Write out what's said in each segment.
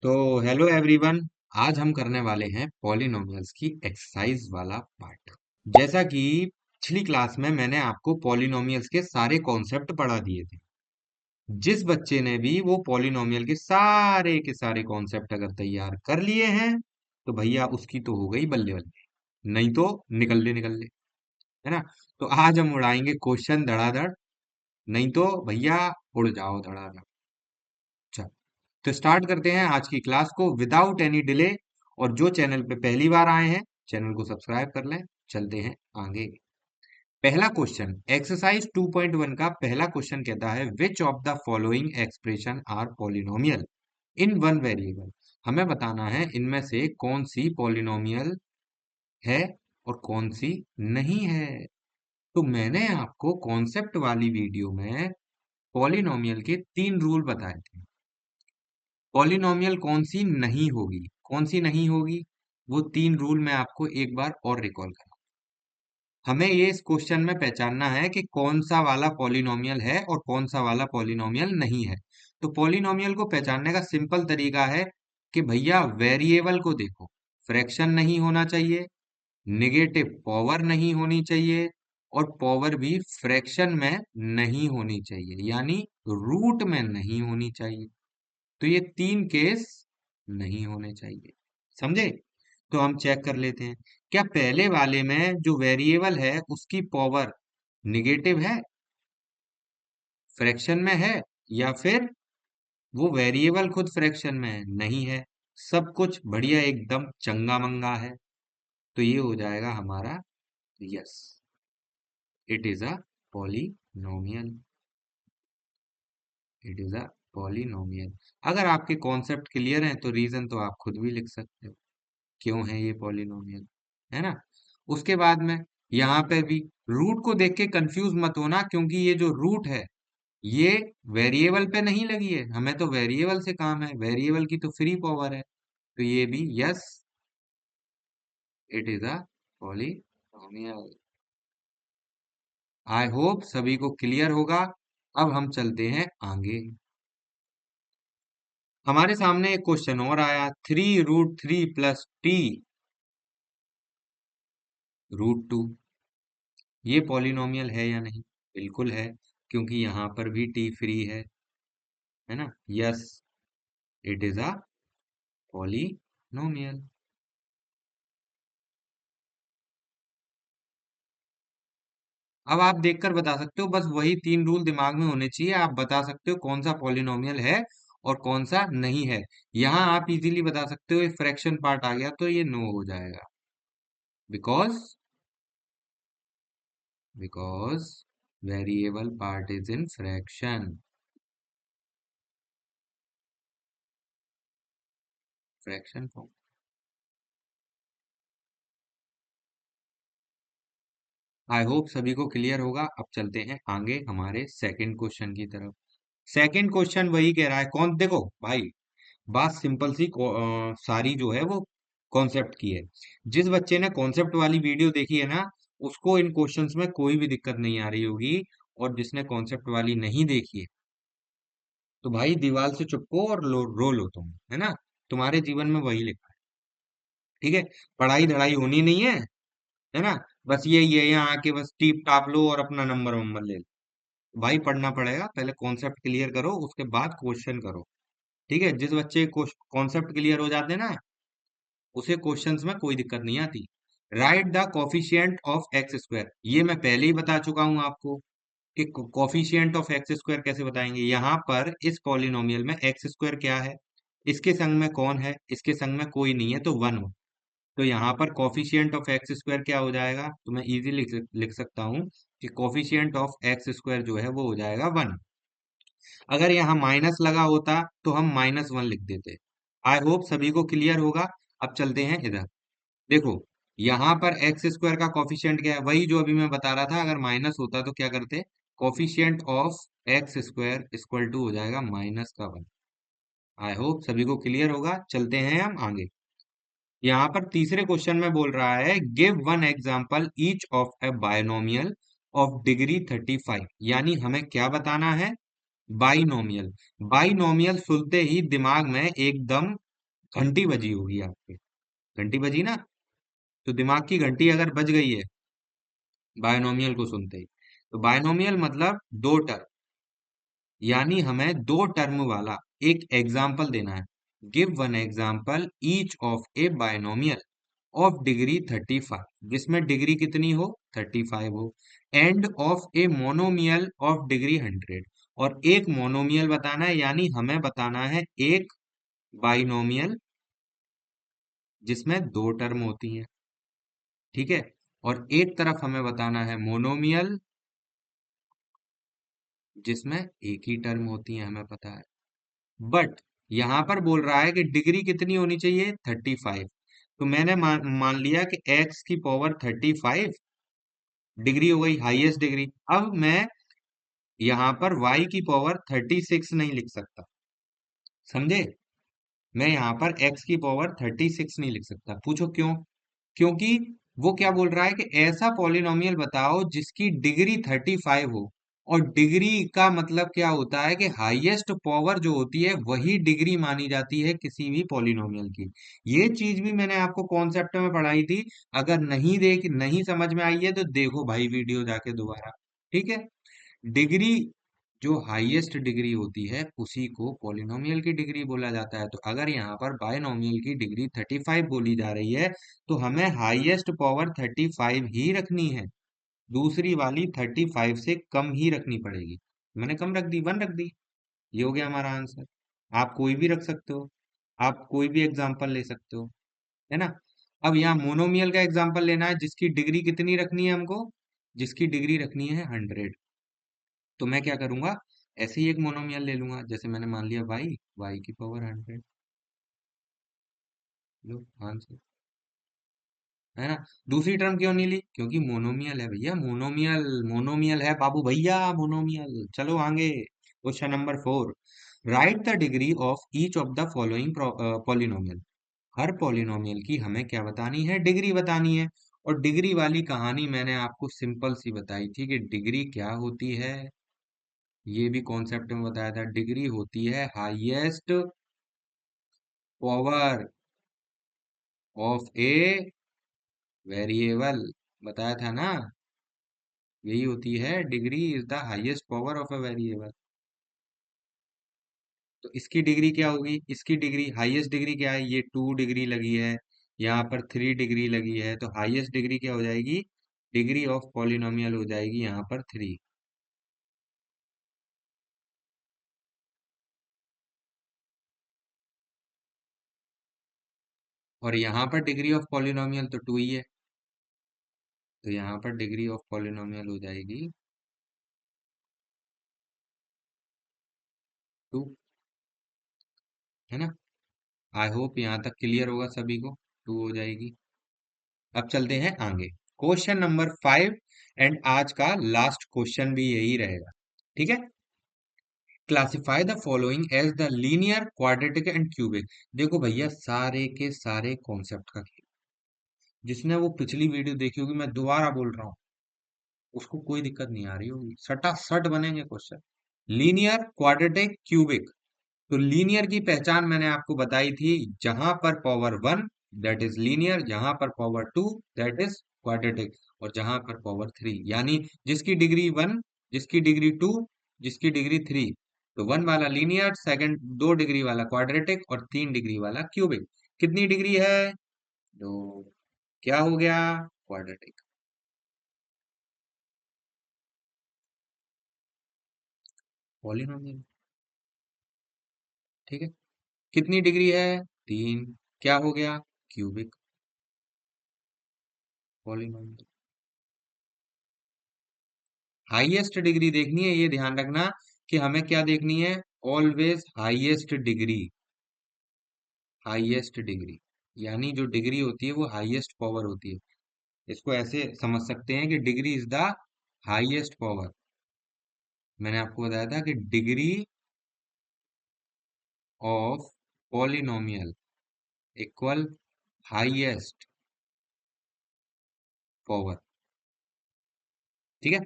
तो hello everyone. आज हम करने वाले हैं पॉलिनोमियल्स की एक्सरसाइज वाला पार्ट। जैसा कि पिछली क्लास में मैंने आपको पॉलिनोमियल्स के सारे कॉन्सेप्ट पढ़ा दिए थे। जिस बच्चे ने भी वो पॉलिनोमियल के सारे कॉन्सेप्ट अगर तैयार कर लिए हैं तो भैया उसकी तो हो गई बल्ले बल्ले, नहीं तो निकल ले, है ना। तो आज हम उड़ाएंगे क्वेश्चन धड़ाधड़, नहीं तो भैया उड़ जाओ धड़ाधड़। चल, तो स्टार्ट करते हैं आज की क्लास को विदाउट एनी डिले। और जो चैनल पे पहली बार आए हैं चैनल को सब्सक्राइब कर लें। चलते हैं आगे। पहला क्वेश्चन एक्सरसाइज 2.1 का पहला क्वेश्चन कहता है which of the following expression are polynomial in one variable. हमें बताना है इनमें से कौन सी पॉलिनोमियल है और कौन सी नहीं है। तो मैंने आपको कॉन्सेप्ट वाली वीडियो में पॉलिनोमियल के 3 रूल बताए थे। पॉलिनोमियल कौन सी नहीं होगी, वो 3 रूल मैं आपको एक बार और रिकॉल करा। हमें ये इस क्वेश्चन में पहचानना है कि कौन सा वाला पॉलिनोमियल है और कौन सा वाला पॉलिनोमियल नहीं है। तो पॉलिनोमियल को पहचानने का सिंपल तरीका है कि भैया वेरिएबल को देखो, फ्रैक्शन नहीं होना चाहिए, नेगेटिव पावर नहीं होनी चाहिए, और पावर भी फ्रैक्शन में नहीं होनी चाहिए, यानी रूट में नहीं होनी चाहिए। तो ये 3 केस नहीं होने चाहिए, समझे। तो हम चेक कर लेते हैं, क्या पहले वाले में जो वेरिएबल है उसकी पावर निगेटिव है, फ्रैक्शन में है, या फिर वो वेरिएबल खुद फ्रैक्शन में है, नहीं है, सब कुछ बढ़िया एकदम चंगा मंगा है। तो ये हो जाएगा हमारा yes, it is a polynomial. It is a polynomial. अगर आपके कॉन्सेप्ट क्लियर हैं तो रीजन तो आप खुद भी लिख सकते हो क्यों है ये पॉलिनोमियल, है ना। उसके बाद में यहाँ पे भी रूट को देख के कंफ्यूज मत होना, क्योंकि ये जो रूट है ये वेरिएबल पे नहीं लगी है, हमें तो वेरिएबल से काम है, वेरिएबल की तो फ्री पावर है। तो ये भी yes, it is a polynomial. I hope सभी को क्लियर होगा। अब हम चलते हैं आगे। हमारे सामने एक क्वेश्चन और आया, 3√3 + t √2। ये पॉलिनोमियल है या नहीं? बिल्कुल है, क्योंकि यहाँ पर भी टी फ्री है ना। Yes, it is a polynomial. अब आप देखकर बता सकते हो, बस वही 3 रूल दिमाग में होने चाहिए। आप बता सकते हो कौन सा पॉलिनोमियल है और कौन सा नहीं है। यहाँ आप इजीली बता सकते हो, ये फ्रैक्शन पार्ट आ गया तो ये नो हो जाएगा, because because variable part is in fraction, fraction form. I hope सभी को क्लियर होगा। अब चलते हैं आगे हमारे सेकंड क्वेश्चन की तरफ। सेकंड क्वेश्चन वही कह रहा है, कौन देखो भाई, बात सिंपल सी सारी जो है वो कॉन्सेप्ट की है। जिस बच्चे ने कॉन्सेप्ट वाली वीडियो देखी है ना, उसको इन क्वेश्चंस में कोई भी दिक्कत नहीं आ रही होगी। और जिसने कॉन्सेप्ट वाली नहीं देखी है तो भाई दीवार से चिपको और रो लो तुम, है ना। तुम्हारे जीवन में वही लिखा है, ठीक है। पढ़ाई धड़ाई होनी नहीं है ना। बस ये यहाँ आके बस टीप टाप लो और अपना नंबर वंबर ले लो। भाई पढ़ना पड़ेगा, पहले कॉन्सेप्ट क्लियर करो उसके बाद क्वेश्चन करो, ठीक है। जिस बच्चे कॉन्सेप्ट क्लियर हो जाते हैं ना, उसे क्वेश्चंस में कोई दिक्कत नहीं आती। Right the coefficient of x square, ये मैं पहले ही बता चुका हूं आपको कि कोफिशिएंट ऑफ एक्स स्क्वायर कैसे बताएंगे। यहाँ पर इस पॉलिनोमियल में एक्स स्क्वायर क्या है, इसके संग में कौन है, इसके संग में कोई नहीं है तो 1 हो। तो यहाँ पर कोफिशिएंट ऑफ एक्स स्क्वायर क्या हो जाएगा, तो मैं इजीली लिख सकता हूँ कि कोफिशिएंट ऑफ एक्स स्क्वायर जो है वो हो जाएगा 1। अगर यहाँ माइनस लगा होता तो हम -1 लिख देते। आई होप सभी को क्लियर होगा। अब चलते हैं इधर, देखो यहाँ पर एक्स स्क्वायर का कॉफिशिएंट क्या है, वही जो अभी मैं बता रहा था। अगर माइनस होता तो क्या करते, coefficient of x square equal to हो जाएगा -1। आई होप सभी को क्लियर होगा। चलते हैं हम आगे। यहाँ पर तीसरे क्वेश्चन में बोल रहा है give one example each of A binomial of degree 35। यानी हमें क्या बताना है, बाइनोमियल। बाइनोमियल सुनते ही दिमाग में एकदम घंटी बजी होगी आपके, घंटी बजी ना, तो दिमाग की घंटी अगर बज गई है बायनोमियल को सुनते ही, तो बायनोमियल मतलब दो टर्म, यानी हमें दो टर्म वाला एक एग्जाम्पल देना है। Give one example each of A binomial of degree 35, जिसमें डिग्री कितनी हो, 35 हो, end of a monomial of degree 100, और एक मोनोमियल बताना है, यानी हमें बताना है एक बाइनोमियल जिसमें दो टर्म होती हैं, ठीक है, और एक तरफ हमें बताना है मोनोमियल जिसमें एक ही टर्म होती है, हमें पता है। बट यहां पर बोल रहा है कि डिग्री कितनी होनी चाहिए, 35। तो मैंने मान लिया कि x की पावर 35 डिग्री हो गई हाईएस्ट डिग्री। अब मैं यहाँ पर y की पावर 36 नहीं लिख सकता, समझे? मैं यहाँ पर x की पावर 36 नहीं लिख सकता। पूछो क्यों? क्योंकि वो क्या बोल रहा है कि ऐसा पॉलिनोमियल बताओ जिसकी डिग्री 35 हो, और डिग्री का मतलब क्या होता है कि हाईएस्ट पावर जो होती है वही डिग्री मानी जाती है किसी भी पॉलिनोमियल की। ये चीज भी मैंने आपको कॉन्सेप्ट में पढ़ाई थी। अगर नहीं समझ में आई है तो देखो भाई वीडियो जाके दोबारा, ठीक है। डिग्री, जो हाईएस्ट डिग्री होती है उसी को पॉलिनोमियल की डिग्री बोला जाता है। तो अगर यहाँ पर बायनोमियल की डिग्री 35 बोली जा रही है, तो हमें हाईएस्ट पावर 35 ही रखनी है, दूसरी वाली 35 से कम ही रखनी पड़ेगी। मैंने कम रख दी, 1 रख दी, ये हो गया हमारा आंसर। आप कोई भी रख सकते हो, आप कोई भी एग्जाम्पल ले सकते हो, है ना। अब यहाँ मोनोमियल का एग्जाम्पल लेना है जिसकी डिग्री कितनी रखनी है हमको, जिसकी डिग्री रखनी है 100। तो मैं क्या करूंगा, ऐसे ही एक मोनोमियल ले लूंगा, जैसे मैंने मान लिया वाई की पावर 100। लो आंसर, है ना। दूसरी टर्म क्यों नहीं ली, क्योंकि मोनोमियल है भैया, मोनोमियल, मोनोमियल है बाबू भैया, मोनोमियल। चलो आगे, question number 4। Right the degree of each of the following polynomial. Her polynomial की हमें क्या बतानी है, डिग्री बतानी है। और डिग्री वाली कहानी मैंने आपको सिंपल सी बताई थी कि डिग्री क्या होती है, ये भी कॉन्सेप्ट में बताया था। डिग्री होती है highest power of a variable, बताया था ना, यही होती है, degree is the highest power of a variable. तो इसकी डिग्री क्या होगी, इसकी डिग्री, हाईएस्ट डिग्री क्या है, ये 2 डिग्री लगी है, यहाँ पर 3 डिग्री लगी है, तो हाईएस्ट डिग्री क्या हो जाएगी, डिग्री ऑफ पॉलिनोमियल हो जाएगी यहाँ पर 3। और यहाँ पर डिग्री ऑफ पॉलिनोमियल तो 2 ही है, तो यहाँ पर डिग्री ऑफ पॉलिनोमियल हो जाएगी 2, है ना। आई होप यहाँ तक क्लियर होगा सभी को, 2 हो जाएगी। अब चलते हैं आगे, क्वेश्चन नंबर 5, एंड आज का लास्ट क्वेश्चन भी यही रहेगा, ठीक है। Classify the following as the linear, quadratic and cubic. देखो भैया सारे के सारे कॉन्सेप्ट का खेल, जिसने वो पिछली वीडियो देखी होगी, मैं दोबारा बोल रहा हूँ, उसको कोई दिक्कत नहीं आ रही होगी, सटा सट बनेंगे क्वेश्चन। Linear, quadratic, cubic. तो लीनियर की पहचान मैंने आपको बताई थी, जहां पर पावर 1 दैट इज लीनियर, जहां पर पावर 2 दैट इज क्वाड्रेटिक, और जहां पर पावर 3 यानी जिसकी डिग्री 1, जिसकी डिग्री 2, जिसकी डिग्री 3। तो 1 वाला लीनियर, सेकंड 2 डिग्री वाला क्वाड्रेटिक, और 3 डिग्री वाला क्यूबिक। कितनी डिग्री है, तो क्या हो गया, क्वाड्रेटिक, पॉलिनोमियल, ठीक है। कितनी डिग्री है, 3, क्या हो गया, क्यूबिक, पॉलिनोमियल। हाईएस्ट डिग्री देखनी है, ये ध्यान रखना कि हमें क्या देखनी है, always highest degree, highest degree, यानी जो डिग्री होती है वो हाईएस्ट पावर होती है। इसको ऐसे समझ सकते हैं कि degree is the highest power. मैंने आपको बताया था कि degree of polynomial equal highest power, ठीक है।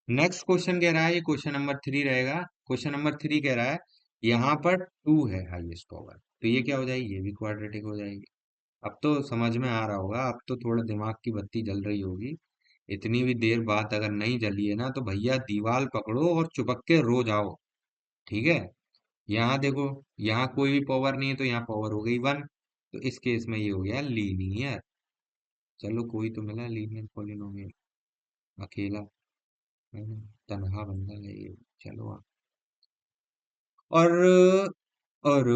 नेक्स्ट क्वेश्चन कह रहा है, ये क्वेश्चन नंबर 3 रहेगा। क्वेश्चन नंबर 3 कह रहा है यहाँ पर 2 है हाईएस्ट पावर, तो ये क्या हो जाएगी, ये भी क्वाड्रेटिक हो जाएगी। अब तो समझ में आ रहा होगा, अब तो थोड़ा दिमाग की बत्ती जल रही होगी। इतनी भी देर बाद अगर नहीं जली है ना, तो भैया दीवार पकड़ो और चिपक के रो जाओ। ठीक है। यहाँ देखो, यहाँ कोई भी पावर नहीं है, तो यहाँ पावर हो गई 1। तो इस केस में ये हो गया लीनियर। चलो कोई तो मिला लीनियर पॉलिनोमियल। अकेला है ना, तनहा बंदा है ये। चलो और और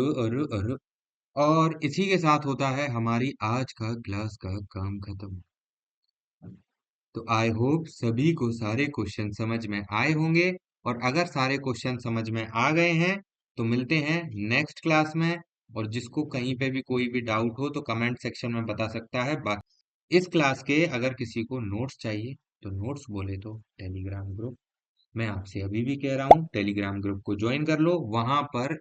और इसी के साथ होता है हमारी आज का क्लास का काम खत्म। तो आई होप सभी को सारे क्वेश्चन समझ में आए होंगे। और अगर सारे क्वेश्चन समझ में आ गए हैं, तो मिलते हैं नेक्स्ट क्लास में। और जिसको कहीं पे भी कोई भी डाउट हो तो कमेंट सेक्शन में बता सकता है। बाकी इस क्लास के अगर किसी को नोट्स चाहिए, तो नोट्स बोले तो टेलीग्राम ग्रुप, मैं आपसे अभी भी कह रहा हूँ टेलीग्राम ग्रुप को ज्वाइन कर लो। वहां पर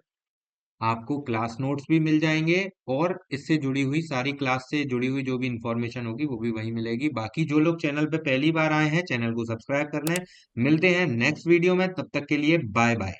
आपको क्लास नोट्स भी मिल जाएंगे, और इससे जुड़ी हुई सारी क्लास से जुड़ी हुई जो भी इंफॉर्मेशन होगी वो भी वहीं मिलेगी। बाकी जो लोग चैनल पे पहली बार आए हैं, चैनल को सब्सक्राइब कर लें। मिलते हैं नेक्स्ट वीडियो में, तब तक के लिए बाय बाय।